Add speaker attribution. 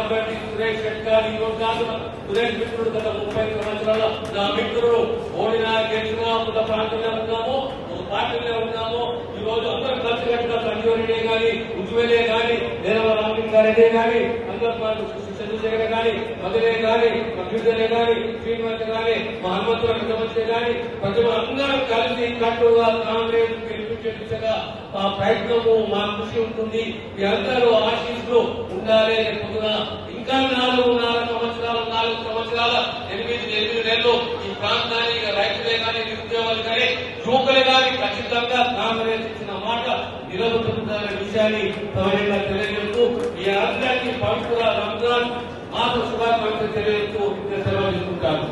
Speaker 1: అభ్యర్థి సురేష్ షెట్కార్ ఈరోజు కాదు. సురేష్ మిత్రుడు గత 30 సంవత్సరాల నా మిత్రుడు. ఓడినా గెలిచినా ఒక ప్రాంతంలో ఉన్నాము, ఒక పార్టీలో ఉన్నాము. ఈ రోజు అందరూ కలిసికట్టుగా సంజీవ్ రెడ్డి గాని, ఉజ్వలే గాని, నేరవ రామలింగారెడ్డి గాని, అందరూ చంద్రశేఖర్ గాని, మధురే గాని, అభ్యుదయ గాని, శ్రీనివాస గాని, మా హనుమంతుల సమస్య గాని, ప్రజలు అందరూ కలిసి కట్టుగా కాంగ్రెస్ గెలిపించే దిశగా మా ప్రయత్నము, మా కృషి ఉంటుంది. మీ అందరూ ఆశీస్సులు ఉండాలి. పొద్దున ఇంకా 4 సంవత్సరాల 8 నెలలు ఈ ప్రాంతానికి రైతులే కానీ, నిరుద్యోగులు కానీ, యువకులే కానీ ఖచ్చితంగా కాంగ్రెస్ ఇచ్చిన మాట నిలబడుతుందనే విషయాన్ని సౌర్యంగా తెలియజేస్తూ ఈ అందరికీ పవిత్ర రంజాన్ మాస శుభాకాంక్షలు తెలియజేస్తూ సెలవు తీసుకుంటాను.